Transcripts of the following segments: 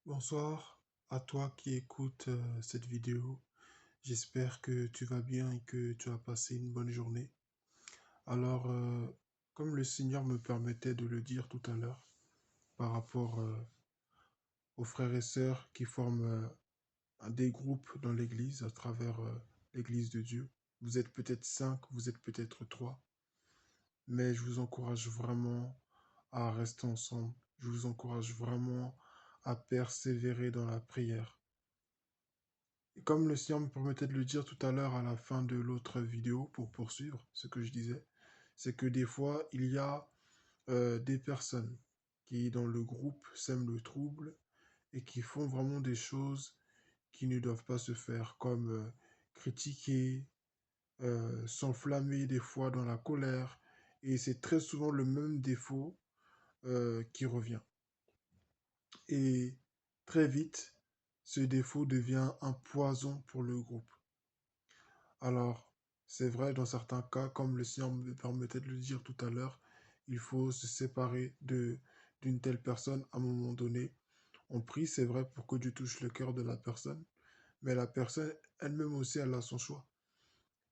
Bonsoir à toi qui écoutes cette vidéo. J'espère que tu vas bien et que tu as passé une bonne journée. Alors, comme le Seigneur me permettait de le dire tout à l'heure, par rapport aux frères et sœurs qui forment des groupes dans l'Église, à travers l'Église de Dieu. Vous êtes peut-être 5, vous êtes peut-être 3, mais je vous encourage vraiment à rester ensemble. Je vous encourage vraiment à persévérer dans la prière. Et comme le Seigneur me permettait de le dire tout à l'heure à la fin de l'autre vidéo, pour poursuivre ce que je disais, c'est que des fois, il y a des personnes qui, dans le groupe, sèment le trouble et qui font vraiment des choses qui ne doivent pas se faire, comme critiquer, s'enflammer des fois dans la colère. Et c'est très souvent le même défaut qui revient. Et très vite, ce défaut devient un poison pour le groupe. Alors, c'est vrai, dans certains cas, comme le Seigneur me permettait de le dire tout à l'heure, il faut se séparer d'une telle personne à un moment donné. On prie, c'est vrai, pour que Dieu touche le cœur de la personne, mais la personne elle-même aussi, elle a son choix.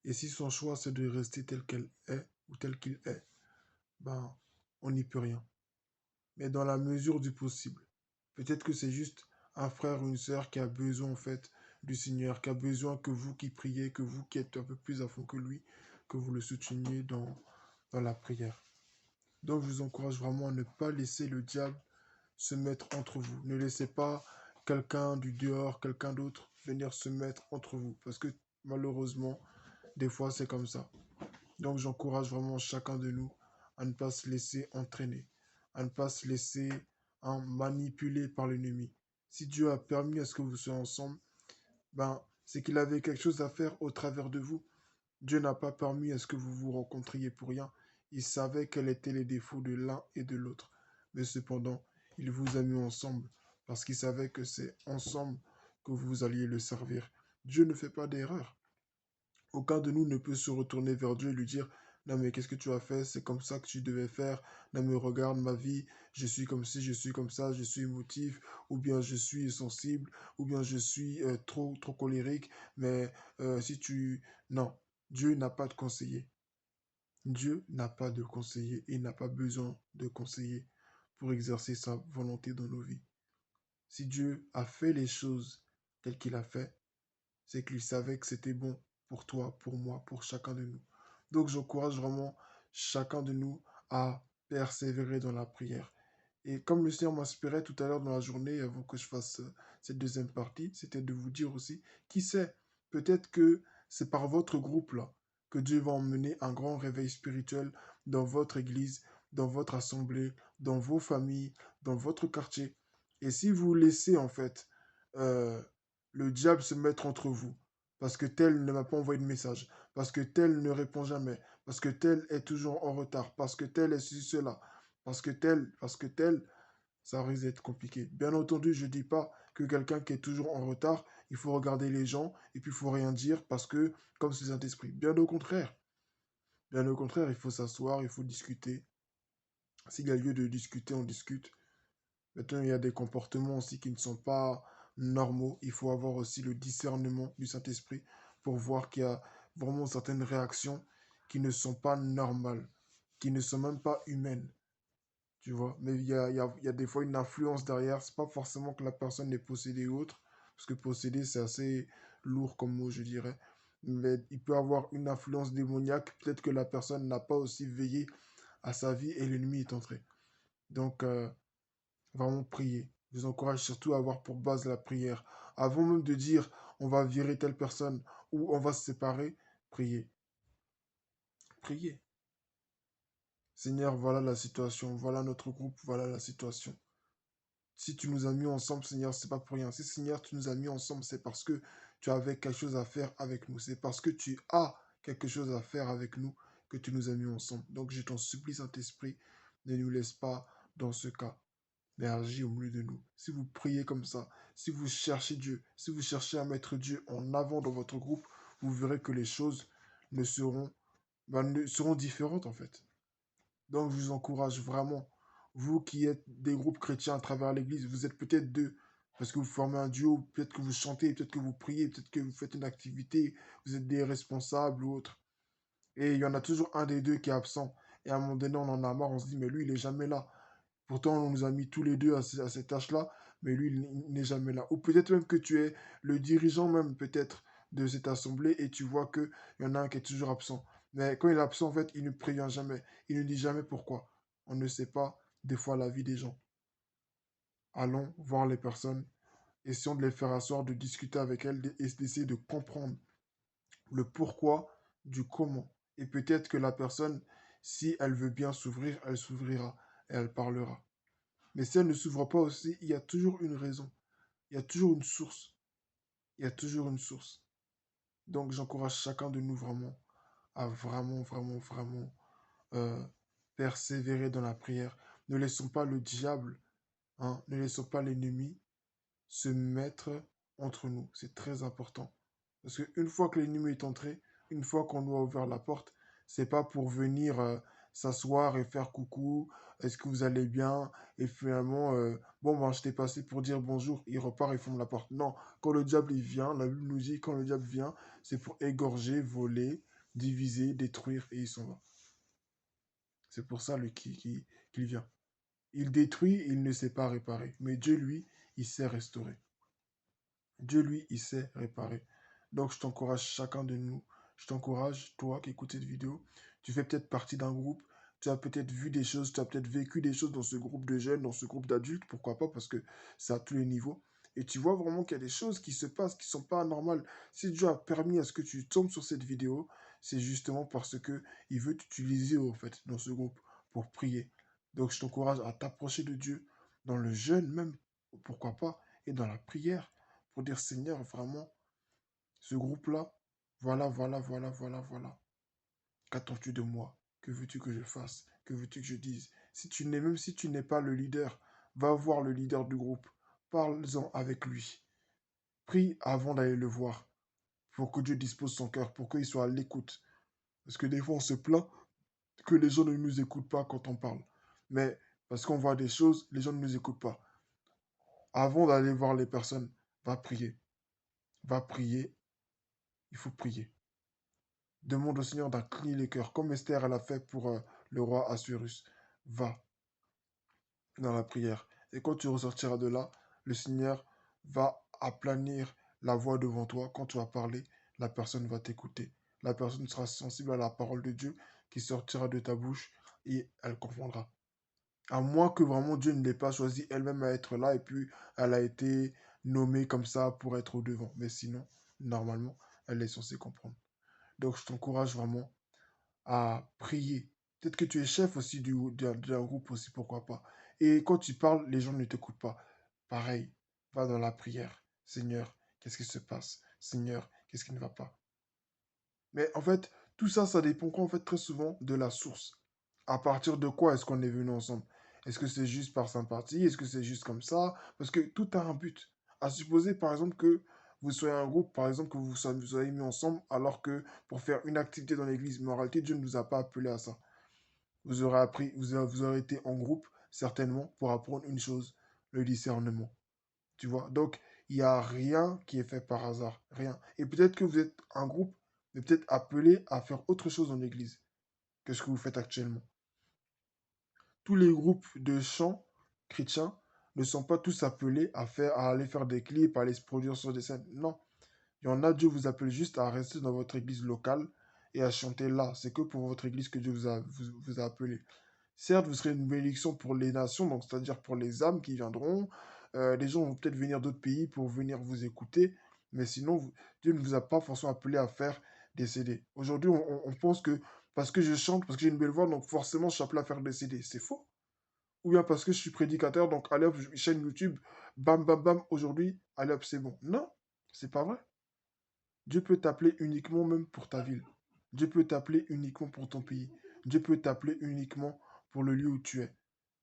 Et si son choix, c'est de rester tel qu'elle est ou tel qu'il est, ben, on n'y peut rien. Mais dans la mesure du possible. Peut-être que c'est juste un frère ou une sœur qui a besoin en fait du Seigneur, qui a besoin que vous qui priez, que vous qui êtes un peu plus à fond que lui, que vous le souteniez dans la prière. Donc je vous encourage vraiment à ne pas laisser le diable se mettre entre vous. Ne laissez pas quelqu'un du dehors, quelqu'un d'autre venir se mettre entre vous. Parce que malheureusement, des fois c'est comme ça. Donc j'encourage vraiment chacun de nous à ne pas se laisser entraîner, à ne pas se laisser manipuler par l'ennemi. Si Dieu a permis à ce que vous soyez ensemble, ben, c'est qu'il avait quelque chose à faire au travers de vous. Dieu n'a pas permis à ce que vous vous rencontriez pour rien. Il savait quels étaient les défauts de l'un et de l'autre. Mais cependant, il vous a mis ensemble parce qu'il savait que c'est ensemble que vous alliez le servir. Dieu ne fait pas d'erreur. Aucun de nous ne peut se retourner vers Dieu et lui dire, non mais qu'est-ce que tu as fait? C'est comme ça que tu devais faire. Non mais regarde ma vie, je suis comme ci, je suis comme ça, je suis émotif, ou bien je suis sensible, ou bien je suis trop colérique. Mais si tu... Non, Dieu n'a pas de conseiller. Dieu n'a pas de conseiller et n'a pas besoin de conseiller pour exercer sa volonté dans nos vies. Si Dieu a fait les choses telles qu'il a fait, c'est qu'il savait que c'était bon pour toi, pour moi, pour chacun de nous. Donc j'encourage vraiment chacun de nous à persévérer dans la prière. Et comme le Seigneur m'inspirait tout à l'heure dans la journée, avant que je fasse cette deuxième partie, c'était de vous dire aussi, qui sait, peut-être que c'est par votre groupe là que Dieu va emmener un grand réveil spirituel dans votre église, dans votre assemblée, dans vos familles, dans votre quartier. Et si vous laissez en fait euh, le diable se mettre entre vous, parce que tel ne m'a pas envoyé de message, parce que tel ne répond jamais, parce que tel est toujours en retard, parce que tel est ceci, cela, parce que tel, ça risque d'être compliqué. Bien entendu, je ne dis pas que quelqu'un qui est toujours en retard, il faut regarder les gens et puis il faut rien dire parce que, comme c'est Saint-Esprit. Bien au contraire. Bien au contraire, il faut s'asseoir, il faut discuter. S'il y a lieu de discuter, on discute. Maintenant, il y a des comportements aussi qui ne sont pas normaux. Il faut avoir aussi le discernement du Saint-Esprit pour voir qu'il y a vraiment certaines réactions qui ne sont pas normales, qui ne sont même pas humaines. Tu vois, mais il y a des fois une influence derrière. C'est pas forcément que la personne est possédée ou autre, parce que possédé, c'est assez lourd comme mot, je dirais. Mais il peut avoir une influence démoniaque. Peut-être que la personne n'a pas aussi veillé à sa vie et l'ennemi est entré. Donc, vraiment prier. Je vous encourage surtout à avoir pour base la prière. Avant même de dire on va virer telle personne ou on va se séparer, priez. Priez. Seigneur, voilà la situation, voilà notre groupe, voilà la situation. Si tu nous as mis ensemble, Seigneur, c'est pas pour rien. Si, Seigneur, tu nous as mis ensemble, c'est parce que tu avais quelque chose à faire avec nous. C'est parce que tu as quelque chose à faire avec nous que tu nous as mis ensemble. Donc, je t'en supplie, Saint-Esprit, ne nous laisse pas dans ce cas, mais agis au milieu de nous. Si vous priez comme ça, si vous cherchez Dieu, si vous cherchez à mettre Dieu en avant dans votre groupe, vous verrez que les choses ne seront, ne seront différentes, en fait. Donc, je vous encourage vraiment, vous qui êtes des groupes chrétiens à travers l'Église, vous êtes peut-être deux, parce que vous formez un duo, peut-être que vous chantez, peut-être que vous priez, peut-être que vous faites une activité, vous êtes des responsables ou autre. Et il y en a toujours un des deux qui est absent. Et à un moment donné, on en a marre, on se dit, mais lui, il est jamais là. Pourtant, on nous a mis tous les deux à cette tâche-là, mais lui, il n'est jamais là. Ou peut-être même que tu es le dirigeant même, peut-être, de cette assemblée, et tu vois qu'il y en a un qui est toujours absent. Mais quand il est absent, en fait, il ne prévient jamais. Il ne dit jamais pourquoi. On ne sait pas, des fois, la vie des gens. Allons voir les personnes, essayons de les faire asseoir, de discuter avec elles, et d'essayer de comprendre le pourquoi du comment. Et peut-être que la personne, si elle veut bien s'ouvrir, elle s'ouvrira et elle parlera. Mais si elle ne s'ouvre pas aussi, il y a toujours une raison. Il y a toujours une source. Il y a toujours une source. Donc j'encourage chacun de nous vraiment à vraiment euh, persévérer dans la prière. Ne laissons pas le diable, hein, ne laissons pas l'ennemi se mettre entre nous. C'est très important. Parce qu'une fois que l'ennemi est entré, une fois qu'on nous a ouvert la porte, c'est pas pour venir s'asseoir et faire coucou, est-ce que vous allez bien? Et finalement, bon, ben, je t'ai passé pour dire bonjour, il repart et ferme la porte. Non, quand le diable il vient, la Bible nous dit, quand le diable vient, c'est pour égorger, voler, diviser, détruire et il s'en va. C'est pour ça qu'il vient. Il détruit, il ne sait pas réparer. Mais Dieu, lui, il sait restaurer. Dieu, lui, il sait réparer. Donc, je t'encourage, chacun de nous, je t'encourage, toi qui écoutes cette vidéo, tu fais peut-être partie d'un groupe, tu as peut-être vu des choses, tu as peut-être vécu des choses dans ce groupe de jeunes, dans ce groupe d'adultes, pourquoi pas, parce que c'est à tous les niveaux. Et tu vois vraiment qu'il y a des choses qui se passent, qui sont pas normales. Si Dieu a permis à ce que tu tombes sur cette vidéo, c'est justement parce que il veut t'utiliser, en fait, dans ce groupe, pour prier. Donc, je t'encourage à t'approcher de Dieu, dans le jeûne même, pourquoi pas, et dans la prière pour dire Seigneur, vraiment, ce groupe-là, voilà. Qu'attends-tu de moi? Que veux-tu que je fasse? Que veux-tu que je dise? Si tu n'es, même si tu n'es pas le leader, va voir le leader du groupe. Parle-en avec lui. Prie avant d'aller le voir pour que Dieu dispose son cœur, pour qu'il soit à l'écoute. Parce que des fois, on se plaint que les gens ne nous écoutent pas quand on parle. Mais parce qu'on voit des choses, les gens ne nous écoutent pas. Avant d'aller voir les personnes, va prier. Va prier. Il faut prier. Demande au Seigneur d'incliner les cœurs, comme Esther elle a fait pour le roi Assuérus. Va dans la prière. Et quand tu ressortiras de là, le Seigneur va aplanir la voix devant toi. Quand tu vas parler, la personne va t'écouter. La personne sera sensible à la parole de Dieu qui sortira de ta bouche et elle comprendra. À moins que vraiment Dieu ne l'ait pas choisi elle-même à être là et puis elle a été nommée comme ça pour être au devant. Mais sinon, normalement, elle est censée comprendre. Donc je t'encourage vraiment à prier. Peut-être que tu es chef aussi d'un groupe aussi, pourquoi pas. Et quand tu parles, les gens ne t'écoutent pas. Pareil, va dans la prière. Seigneur, qu'est-ce qui se passe? Seigneur, qu'est-ce qui ne va pas? Mais en fait, tout ça, ça dépend en fait très souvent de la source. À partir de quoi est-ce qu'on est venu ensemble? Est-ce que c'est juste par sympathie? Est-ce que c'est juste comme ça? Parce que tout a un but. À supposer par exemple que vous soyez un groupe, par exemple que vous soyez mis ensemble alors que pour faire une activité dans l'église. Mais en réalité, Dieu ne nous a pas appelé à ça. Vous aurez appris, vous aurez été en groupe certainement pour apprendre une chose, le discernement. Tu vois, donc il n'y a rien qui est fait par hasard, rien. Et peut-être que vous êtes un groupe, mais peut-être appelé à faire autre chose dans l'église que ce que vous faites actuellement. Tous les groupes de chants chrétiens ne sont pas tous appelés à aller faire des clips, à aller se produire sur des scènes. Non, il y en a, Dieu vous appelle juste à rester dans votre église locale et à chanter là. C'est que pour votre église que Dieu vous a appelé. Certes, vous serez une bénédiction pour les nations, donc c'est-à-dire pour les âmes qui viendront. Les gens vont peut-être venir d'autres pays pour venir vous écouter, mais sinon, Dieu ne vous a pas forcément appelé à faire des CD. Aujourd'hui, on pense que parce que je chante, parce que j'ai une belle voix, donc forcément, je suis appelé à faire des CD. C'est faux. Ou bien parce que je suis prédicateur, donc allez hop, chaîne YouTube, bam, bam, bam, aujourd'hui, allez hop, c'est bon. Non, c'est pas vrai. Dieu peut t'appeler uniquement même pour ta ville. Dieu peut t'appeler uniquement pour ton pays. Dieu peut t'appeler uniquement pour le lieu où tu es.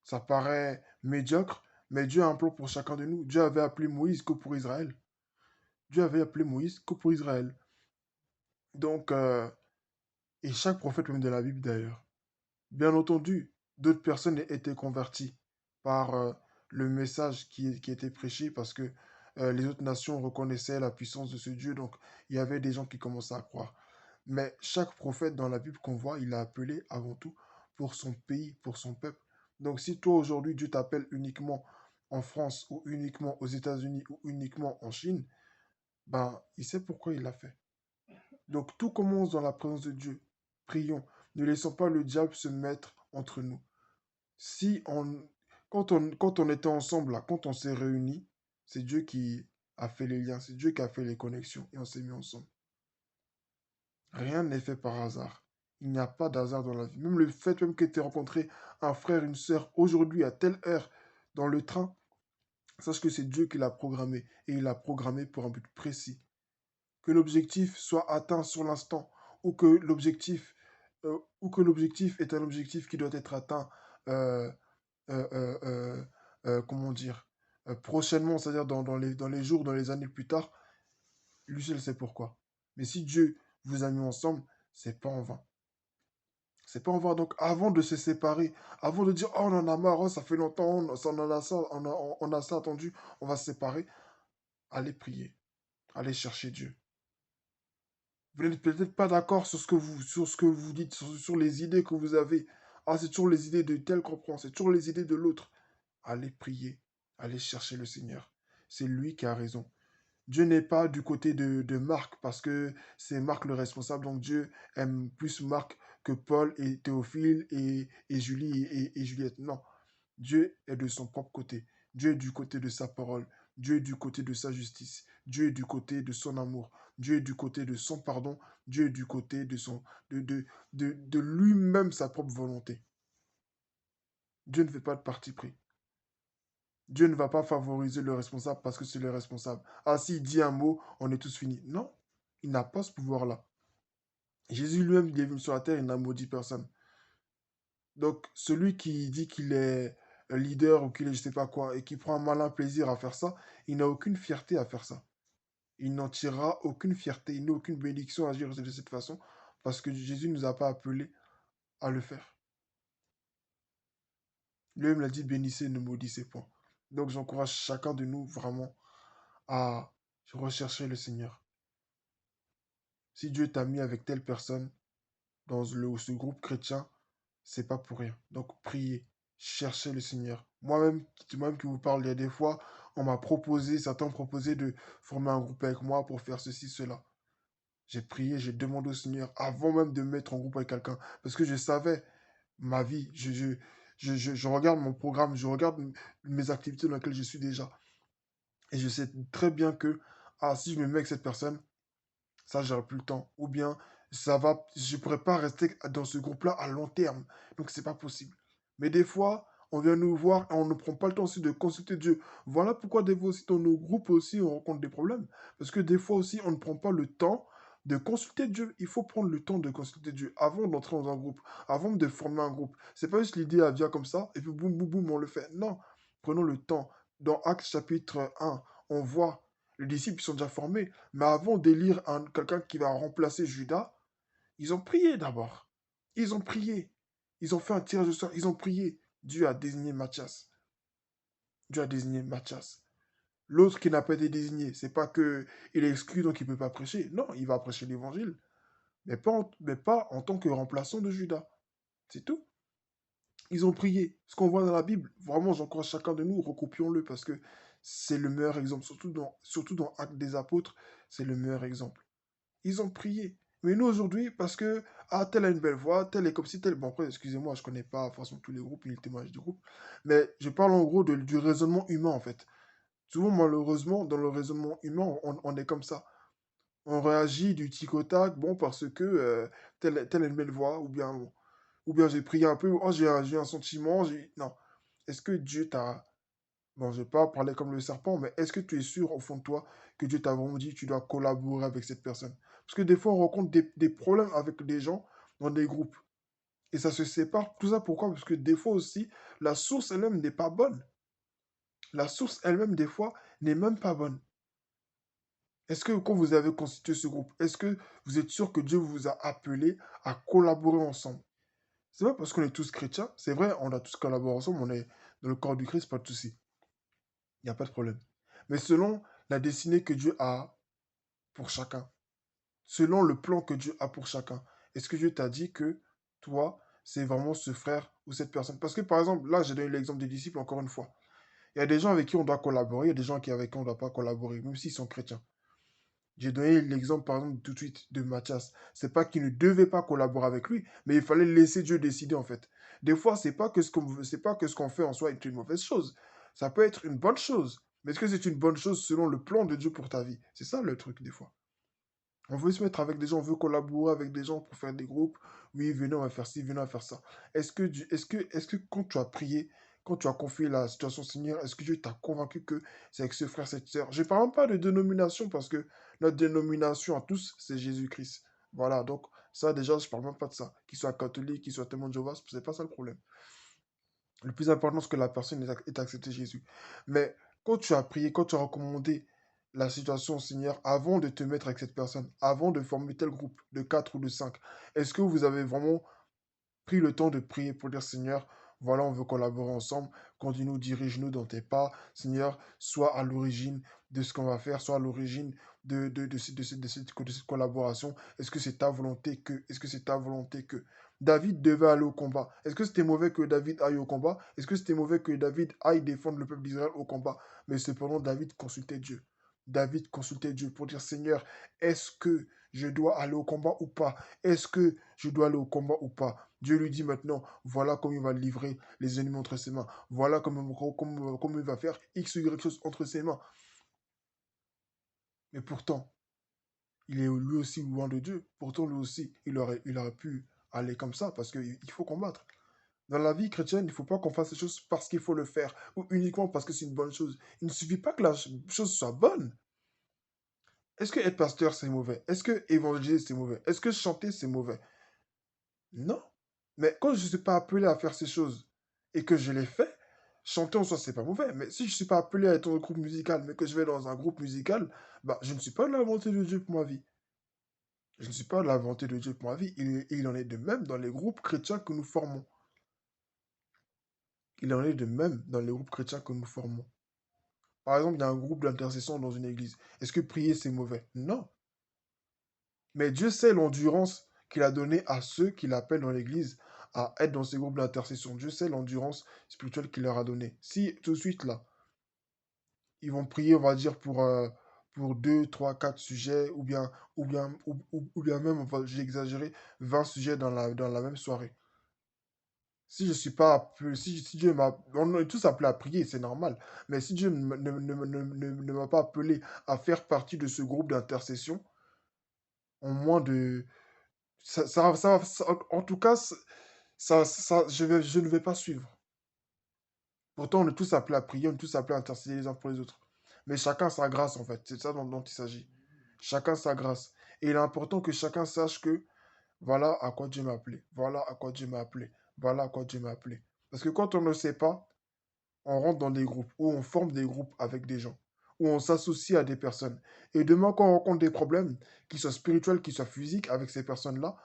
Ça paraît médiocre, mais Dieu a un plan pour chacun de nous. Dieu avait appelé Moïse que pour Israël. Dieu avait appelé Moïse que pour Israël. Donc, et chaque prophète même de la Bible d'ailleurs. Bien entendu, d'autres personnes étaient converties par le message qui était prêché parce que les autres nations reconnaissaient la puissance de ce Dieu, donc il y avait des gens qui commençaient à croire. Mais chaque prophète dans la Bible qu'on voit, il a appelé avant tout pour son pays, pour son peuple. Donc si toi aujourd'hui Dieu t'appelle uniquement en France ou uniquement aux États-Unis ou uniquement en Chine, ben il sait pourquoi il l'a fait. Donc tout commence dans la présence de Dieu. Prions. Ne laissons pas le diable se mettre entre nous. Si on, quand on était ensemble là, quand on s'est réunis, c'est Dieu qui a fait les liens, c'est Dieu qui a fait les connexions et on s'est mis ensemble. Rien n'est fait par hasard. Il n'y a pas d'hasard dans la vie. Même le fait même que tu aies rencontré un frère, une sœur aujourd'hui à telle heure dans le train, sache que c'est Dieu qui l'a programmé et il l'a programmé pour un but précis. Que l'objectif soit atteint sur l'instant ou que l'objectif est un objectif qui doit être atteint euh, comment dire prochainement, c'est-à-dire dans les jours, dans les années plus tard, lui seul sait pourquoi. Mais si Dieu vous a mis ensemble, c'est pas en vain. C'est pas en vain. Donc avant de se séparer, avant de dire oh on en a marre, oh, ça fait longtemps, on en a ça, on a ça attendu, on va se séparer, allez prier, allez chercher Dieu. Vous n'êtes peut-être pas d'accord sur ce que vous dites, sur les idées que vous avez. Ah, c'est toujours les idées de tel qu'on prend, c'est toujours les idées de l'autre. Allez prier, allez chercher le Seigneur. C'est lui qui a raison. Dieu n'est pas du côté de Marc parce que c'est Marc le responsable. Donc Dieu aime plus Marc que Paul et Théophile et Julie et Juliette. Non, Dieu est de son propre côté. Dieu est du côté de sa parole. Dieu est du côté de sa justice. Dieu est du côté de son amour. Dieu est du côté de son pardon. Dieu est du côté de lui-même sa propre volonté. Dieu ne fait pas de parti pris. Dieu ne va pas favoriser le responsable parce que c'est le responsable. Ah, s'il dit un mot, on est tous finis. Non, il n'a pas ce pouvoir-là. Jésus lui-même, il est venu sur la terre, il n'a maudit personne. Donc, celui qui dit qu'il est un leader ou qu'il est je sais pas quoi et qui prend un malin plaisir à faire ça, il n'a aucune fierté à faire ça. Il n'en tirera aucune fierté, il n'a aucune bénédiction à agir de cette façon parce que Jésus ne nous a pas appelés à le faire. Lui-même l'a dit, bénissez, ne maudissez point. Donc, j'encourage chacun de nous vraiment à rechercher le Seigneur. Si Dieu t'a mis avec telle personne dans ce groupe chrétien, c'est pas pour rien. Donc priez, cherchez le Seigneur. Moi-même qui vous parle, il y a des fois, certains ont proposé de former un groupe avec moi pour faire ceci, cela. J'ai prié, j'ai demandé au Seigneur avant même de me mettre en groupe avec quelqu'un. Parce que je savais ma vie, je regarde mon programme, je regarde mes activités dans lesquelles je suis déjà. Et je sais très bien que, ah, si je me mets avec cette personne, ça, j'aurai plus le temps. Ou bien, je pourrais pas rester dans ce groupe-là à long terme. Donc, c'est pas possible. Mais des fois, on vient nous voir et on ne prend pas le temps aussi de consulter Dieu. Voilà pourquoi des fois aussi dans nos groupes aussi, on rencontre des problèmes. Parce que des fois aussi, on ne prend pas le temps de consulter Dieu. Il faut prendre le temps de consulter Dieu avant d'entrer dans un groupe, avant de former un groupe. C'est pas juste l'idée, elle vient comme ça, et puis boum, boum, boum, on le fait. Non, prenons le temps. Dans Actes chapitre 1, on voit les disciples sont déjà formés, mais avant d'élire quelqu'un qui va remplacer Judas, ils ont prié d'abord. Ils ont prié. Ils ont fait un tirage de sort. Ils ont prié. Dieu a désigné Matthias. Dieu a désigné Matthias. L'autre qui n'a pas été désigné, c'est pas que il est exclu donc il ne peut pas prêcher. Non, il va prêcher l'évangile, mais pas en tant que remplaçant de Judas. C'est tout. Ils ont prié. Ce qu'on voit dans la Bible, vraiment, j'encourage chacun de nous, recopions-le parce que c'est le meilleur exemple. Surtout dans Actes des Apôtres, c'est le meilleur exemple. Ils ont prié. Mais nous, aujourd'hui, parce que, ah, tel a une belle voix, tel est comme si, tel. Bon, après, excusez-moi, je connais pas forcément tous les groupes ni les témoignages du groupe. Mais je parle en gros du raisonnement humain, en fait. Souvent, malheureusement, dans le raisonnement humain, on est comme ça. On réagit du tic au tac, bon, parce que tel a une belle voix, ou bien j'ai prié un peu, oh, j'ai un sentiment, non. Est-ce que Dieu t'a... Bon, je vais pas parler comme le serpent, mais est-ce que tu es sûr au fond de toi que Dieu t'a vraiment dit que tu dois collaborer avec cette personne? Parce que des fois, on rencontre des problèmes avec des gens dans des groupes. Et ça se sépare. Tout ça pourquoi? Parce que des fois aussi, la source elle-même n'est pas bonne. La source elle-même, des fois, n'est même pas bonne. Est-ce que quand vous avez constitué ce groupe, est-ce que vous êtes sûr que Dieu vous a appelé à collaborer ensemble? C'est pas parce qu'on est tous chrétiens. C'est vrai, on a tous collaboré ensemble, on est dans le corps du Christ, pas de souci. il n'y a pas de problème. Mais selon la destinée que Dieu a pour chacun, selon le plan que Dieu a pour chacun, est-ce que Dieu t'a dit que toi, c'est vraiment ce frère ou cette personne? Parce que par exemple, là, j'ai donné l'exemple des disciples encore une fois. Il y a des gens avec qui on doit collaborer, il y a des gens avec qui on ne doit pas collaborer, même s'ils sont chrétiens. J'ai donné l'exemple, par exemple, tout de suite de Mathias. C'est pas qu'il ne devait pas collaborer avec lui, mais il fallait laisser Dieu décider, en fait. Des fois, c'est pas que ce qu'on fait en soi est une mauvaise chose. Ça peut être une bonne chose. Mais est-ce que c'est une bonne chose selon le plan de Dieu pour ta vie? C'est ça le truc, des fois. On veut se mettre avec des gens, on veut collaborer avec des gens pour faire des groupes. Oui, venez, on va faire ci, venez, on va faire ça. Est-ce que quand tu as prié, quand tu as confié la situation au Seigneur, est-ce que Dieu t'a convaincu que c'est avec ce frère, cette sœur? Je ne parle même pas de dénomination parce que notre dénomination à tous, c'est Jésus-Christ. Voilà, donc ça déjà, je ne parle même pas de ça. Qu'il soit catholique, qu'il soit témoin de Jéhovah, c'est pas ça le problème. Le plus important, c'est que la personne ait accepté Jésus. Mais quand tu as prié, quand tu as recommandé la situation au Seigneur, avant de te mettre avec cette personne, avant de former tel groupe de 4 ou de 5, est-ce que vous avez vraiment pris le temps de prier pour dire Seigneur, voilà, on veut collaborer ensemble, conduis-nous, dirige-nous dans tes pas, Seigneur, sois à l'origine de ce qu'on va faire, sois à l'origine de cette collaboration. Est-ce que c'est ta volonté que, est-ce que c'est ta volonté que David devait aller au combat? Est-ce que c'était mauvais que David aille au combat? Est-ce que c'était mauvais que David aille défendre le peuple d'Israël au combat? Mais cependant, David consultait Dieu. David consultait Dieu pour dire Seigneur, est-ce que je dois aller au combat ou pas? Est-ce que je dois aller au combat ou pas? Dieu lui dit maintenant, voilà comment il va livrer les ennemis entre ses mains. Voilà comment il va faire X ou Y chose entre ses mains. Mais pourtant, il est lui aussi loin de Dieu. Pourtant, lui aussi, il aurait pu aller comme ça parce qu'il faut combattre. Dans la vie chrétienne, il ne faut pas qu'on fasse les choses parce qu'il faut le faire ou uniquement parce que c'est une bonne chose. Il ne suffit pas que la chose soit bonne. Est-ce que être pasteur, c'est mauvais? Est-ce que évangéliser, c'est mauvais? Est-ce que chanter, c'est mauvais? Non. Mais quand je ne suis pas appelé à faire ces choses et que je les fais, chanter en soi, c'est pas mauvais. Mais si je ne suis pas appelé à être dans un groupe musical, mais que je vais dans un groupe musical, bah, je ne suis pas de la volonté de Dieu pour ma vie. Je ne suis pas de la volonté de Dieu pour ma vie. Il en est de même dans les groupes chrétiens que nous formons. Il en est de même dans les groupes chrétiens que nous formons. Par exemple, il y a un groupe d'intercession dans une église. Est-ce que prier, c'est mauvais? Non. Mais Dieu sait l'endurance qu'il a donnée à ceux qu'il appelle dans l'Église à être dans ces groupes d'intercession. Dieu sait l'endurance spirituelle qu'il leur a donnée. Si tout de suite, là, ils vont prier, on va dire, pour 2, 3, 4 sujets, ou bien même, enfin, j'ai exagéré, 20 sujets dans la même soirée. Si je suis pas appelé, si Dieu m'a, on est tous appelés à prier, c'est normal. Mais si Dieu ne m'a pas appelé à faire partie de ce groupe d'intercession, en moins de, en tout cas, je ne vais pas suivre. Pourtant, on est tous appelés à prier, on est tous appelés à intercéder les uns pour les autres. Mais chacun sa grâce, en fait. C'est ça dont il s'agit. Chacun sa grâce. Et il est important que chacun sache que voilà à quoi Dieu m'a appelé. Voilà à quoi Dieu m'a appelé. Voilà à quoi Dieu m'a appelé. Parce que quand on ne sait pas, on rentre dans des groupes, ou on forme des groupes avec des gens, ou on s'associe à des personnes. Et demain, quand on rencontre des problèmes, qu'ils soient spirituels, qu'ils soient physiques, avec ces personnes-là,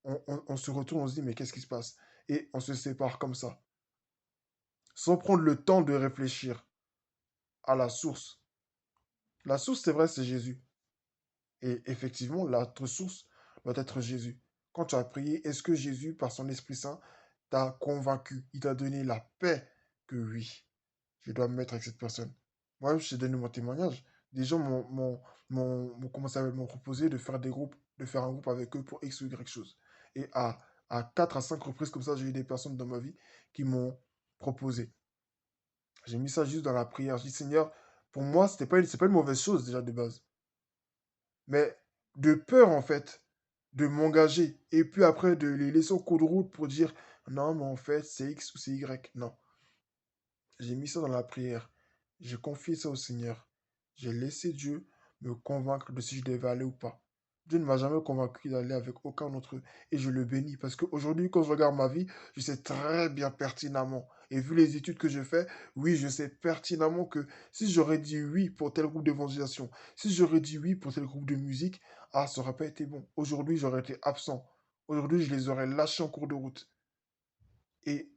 on se retourne, on se dit, mais qu'est-ce qui se passe? Et on se sépare comme ça, sans prendre le temps de réfléchir à la source. La source, c'est vrai, c'est Jésus. Et effectivement, notre source doit être Jésus. Quand tu as prié, est-ce que Jésus, par son Esprit Saint, t'a convaincu? Il t'a donné la paix que oui, je dois me mettre avec cette personne. Moi, je t'ai donné mon témoignage. Des gens comment ça s'appelle, m'ont proposé de faire des groupes, de faire un groupe avec eux pour X ou Y chose. Et à 4 à 5 reprises comme ça, j'ai eu des personnes dans ma vie qui m'ont proposé. J'ai mis ça juste dans la prière. Je dis, Seigneur, pour moi, c'est pas une mauvaise chose déjà de base. Mais de peur, en fait, de m'engager et puis après de les laisser au cours de route pour dire, non, mais en fait, c'est X ou c'est Y. Non. J'ai mis ça dans la prière. J'ai confié ça au Seigneur. J'ai laissé Dieu me convaincre de si je devais aller ou pas. Dieu ne m'a jamais convaincu d'aller avec aucun d'entre eux. Et je le bénis parce qu'aujourd'hui, quand je regarde ma vie, je sais très bien pertinemment. Et vu les études que je fais, oui, je sais pertinemment que si j'aurais dit oui pour tel groupe d'évangélisation, si j'aurais dit oui pour tel groupe de musique, ah, ça n'aurait pas été bon. Aujourd'hui, j'aurais été absent. Aujourd'hui, je les aurais lâchés en cours de route. Et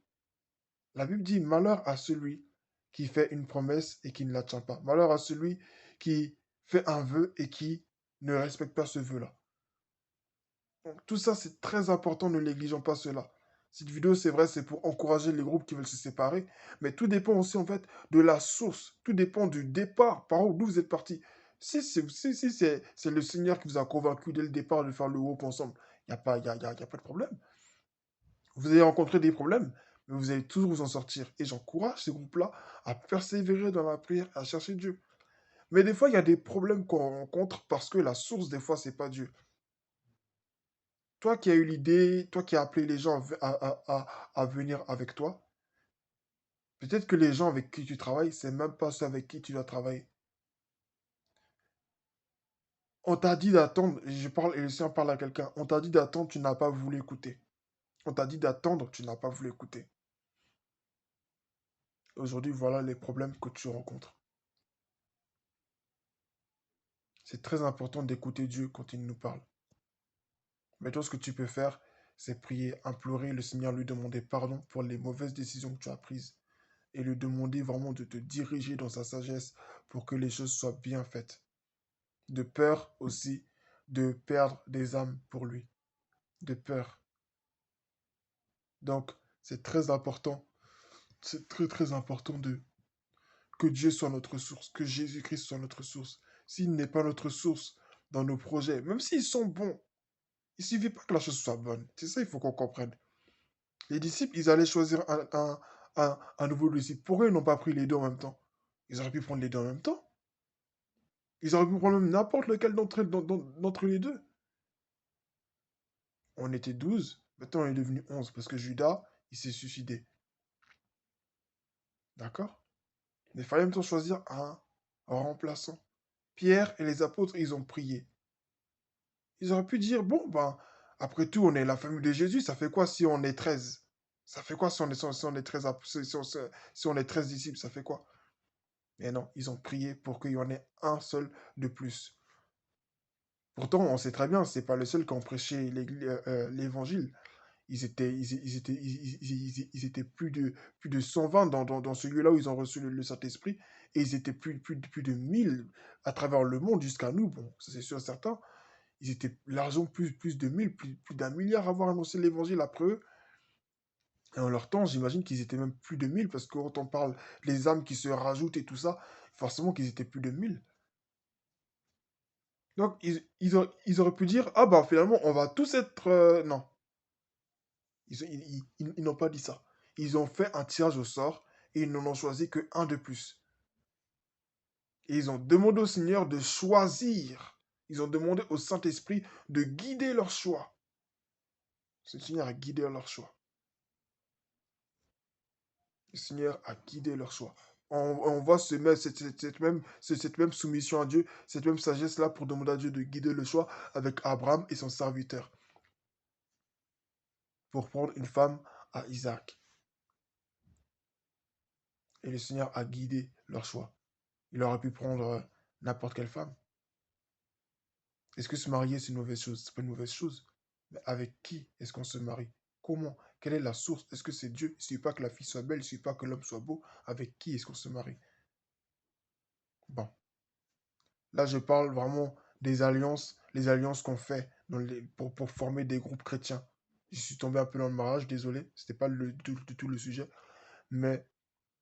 la Bible dit malheur à celui qui fait une promesse et qui ne la tient pas. Malheur à celui qui fait un vœu et qui ne respecte pas ce vœu-là. Donc, tout ça, c'est très important, ne négligeons pas cela. Cette vidéo, c'est vrai, c'est pour encourager les groupes qui veulent se séparer, mais tout dépend aussi, en fait, de la source. Tout dépend du départ, par où, d'où vous êtes parti. Si c'est le Seigneur qui vous a convaincu dès le départ de faire le groupe ensemble, il n'y a pas, y a pas de problème. Vous allez rencontrer des problèmes, mais vous allez toujours vous en sortir. Et j'encourage ces groupes-là à persévérer dans la prière, à chercher Dieu. Mais des fois, il y a des problèmes qu'on rencontre parce que la source, des fois, c'est pas Dieu. Toi qui as eu l'idée, toi qui as appelé les gens à venir avec toi, peut-être que les gens avec qui tu travailles, c'est même pas ceux avec qui tu dois travailler. On t'a dit d'attendre, et je parle, et le Seigneur parle à quelqu'un, on t'a dit d'attendre, tu n'as pas voulu écouter. On t'a dit d'attendre, tu n'as pas voulu écouter. Aujourd'hui, voilà les problèmes que tu rencontres. C'est très important d'écouter Dieu quand il nous parle. Mais toi, ce que tu peux faire, c'est prier, implorer le Seigneur, lui demander pardon pour les mauvaises décisions que tu as prises et lui demander vraiment de te diriger dans sa sagesse pour que les choses soient bien faites. De peur aussi de perdre des âmes pour lui. De peur. Donc, c'est très important. C'est très très important de que Dieu soit notre source, que Jésus-Christ soit notre source. S'il n'est pas notre source dans nos projets, même s'ils sont bons, il suffit pas que la chose soit bonne. C'est ça, il faut qu'on comprenne. Les disciples, ils allaient choisir un nouveau disciple. Pourquoi ils n'ont pas pris les deux en même temps? Ils auraient pu prendre les deux en même temps. Ils auraient pu prendre même n'importe lequel d'entre les deux. On était 12, maintenant on est devenu 11 parce que Judas, il s'est suicidé. D'accord? Mais il fallait même temps choisir un remplaçant. Pierre et les apôtres, ils ont prié. Ils auraient pu dire, bon, ben, après tout, on est la famille de Jésus, ça fait quoi si on est 13? Ça fait quoi si on est 13, si on est 13 disciples, ça fait quoi? Mais non, ils ont prié pour qu'il y en ait un seul de plus. Pourtant, on sait très bien, c'est pas le seul qui ont prêché l'évangile. Ils étaient plus de 120 dans ce lieu-là où ils ont reçu le Saint-Esprit. Et ils étaient plus de 1000 à travers le monde jusqu'à nous. Bon, ça c'est sûr et certain. Ils étaient largement plus de 1000, plus d'un milliard à avoir annoncé l'évangile après eux. Et en leur temps, j'imagine qu'ils étaient même plus de 1000 parce que quand on parle des âmes qui se rajoutent et tout ça, forcément qu'ils étaient plus de 1000. Donc, ils auraient pu dire, ah bah finalement, on va tous être... Non, ils n'ont pas dit ça. Ils ont fait un tirage au sort et ils n'en ont choisi que un de plus. Et ils ont demandé au Seigneur de choisir. Ils ont demandé au Saint-Esprit de guider leur choix. Le Seigneur a guidé leur choix. Le Seigneur a guidé leur choix. On voit cette même soumission à Dieu, cette même sagesse-là pour demander à Dieu de guider le choix avec Abraham et son serviteur pour prendre une femme à Isaac. Et le Seigneur a guidé leur choix. Il aurait pu prendre n'importe quelle femme. Est-ce que se marier, c'est une mauvaise chose? C'est pas une mauvaise chose. Mais avec qui est-ce qu'on se marie? Comment? Quelle est la source? Est-ce que c'est Dieu? Il ne suffit pas que la fille soit belle, il ne suffit pas que l'homme soit beau. Avec qui est-ce qu'on se marie? Bon, là je parle vraiment des alliances, les alliances qu'on fait pour former des groupes chrétiens. Je suis tombé un peu dans le mariage, désolé, c'était pas du tout le sujet. Mais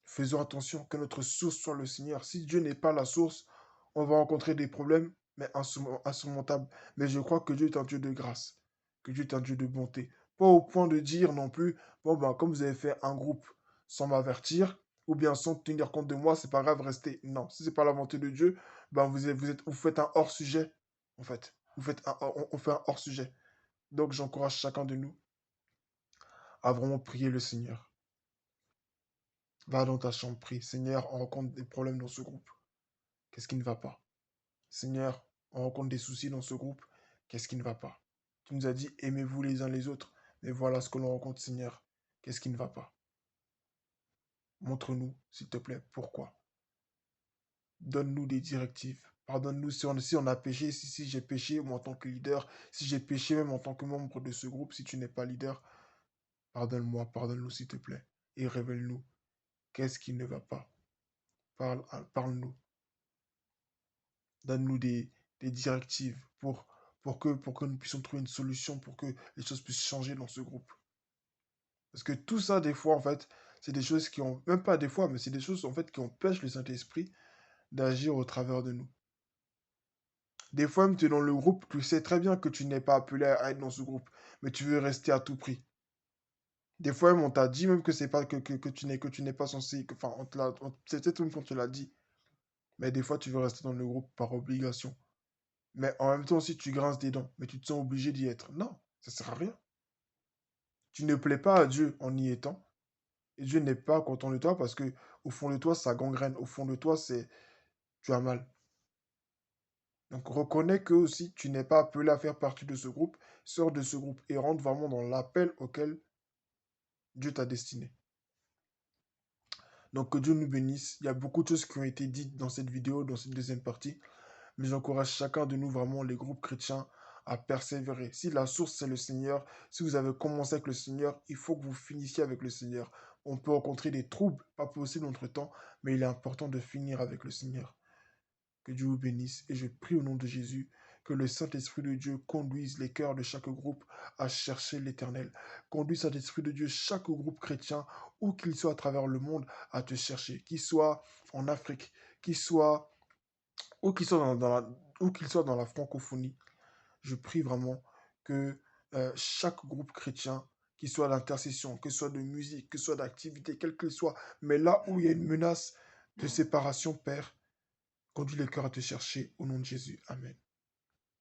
faisons attention que notre source soit le Seigneur. Si Dieu n'est pas la source, on va rencontrer des problèmes, mais insurmontables. Mais je crois que Dieu est un Dieu de grâce, que Dieu est un Dieu de bonté. Pas au point de dire non plus, bon ben, comme vous avez fait un groupe sans m'avertir, ou bien sans tenir compte de moi, c'est pas grave, restez. Non, si c'est pas la volonté de Dieu, ben vous faites un hors-sujet, en fait. On fait un hors-sujet. Donc j'encourage chacun de nous à vraiment prier le Seigneur. Va dans ta chambre, prie. Seigneur, on rencontre des problèmes dans ce groupe. Qu'est-ce qui ne va pas? Seigneur, on rencontre des soucis dans ce groupe. Qu'est-ce qui ne va pas? Tu nous as dit, aimez-vous les uns les autres. Mais voilà ce que l'on rencontre, Seigneur. Qu'est-ce qui ne va pas? Montre-nous, s'il te plaît, pourquoi. Donne-nous des directives. Pardonne-nous si on a péché, si j'ai péché, moi en tant que leader, si j'ai péché même en tant que membre de ce groupe, si tu n'es pas leader, pardonne-moi, pardonne-nous, s'il te plaît. Et révèle-nous, qu'est-ce qui ne va pas? Parle-nous. Donne-nous des directives pour que nous puissions trouver une solution, pour que les choses puissent changer dans ce groupe. Parce que tout ça, des fois, en fait, c'est des choses qui ont, même pas des fois, mais c'est des choses, en fait, qui empêchent le Saint-Esprit d'agir au travers de nous. Des fois, même tu es dans le groupe, tu sais très bien que tu n'es pas appelé à être dans ce groupe, mais tu veux rester à tout prix. Des fois, même, on t'a dit même que c'est pas que tu n'es pas censé, enfin, c'est peut-être même qu'on te l'a dit, mais des fois, tu veux rester dans le groupe par obligation. Mais en même temps aussi, tu grinces des dents, mais tu te sens obligé d'y être. Non, ça sert à rien. Tu ne plais pas à Dieu en y étant, et Dieu n'est pas content de toi parce que au fond de toi, ça gangrène. Au fond de toi, c'est tu as mal. Donc reconnais que aussi tu n'es pas appelé à faire partie de ce groupe, sors de ce groupe et rentre vraiment dans l'appel auquel Dieu t'a destiné. Donc que Dieu nous bénisse. Il y a beaucoup de choses qui ont été dites dans cette vidéo, dans cette deuxième partie. Mais j'encourage chacun de nous, vraiment, les groupes chrétiens, à persévérer. Si la source, c'est le Seigneur, si vous avez commencé avec le Seigneur, il faut que vous finissiez avec le Seigneur. On peut rencontrer des troubles, pas possible entre-temps, mais il est important de finir avec le Seigneur. Que Dieu vous bénisse et je prie au nom de Jésus que le Saint-Esprit de Dieu conduise les cœurs de chaque groupe à chercher l'Éternel. Conduise Saint-Esprit de Dieu chaque groupe chrétien, où qu'il soit à travers le monde, à te chercher. Qu'il soit en Afrique, qu'il soit où qu'il soit où qu'il soit dans la francophonie, je prie vraiment que chaque groupe chrétien, qu'il soit d'intercession, que ce soit de musique, que ce soit d'activité, quel qu'il soit, mais là où il y a une menace de séparation, Père, conduis les cœurs à te chercher au nom de Jésus. Amen.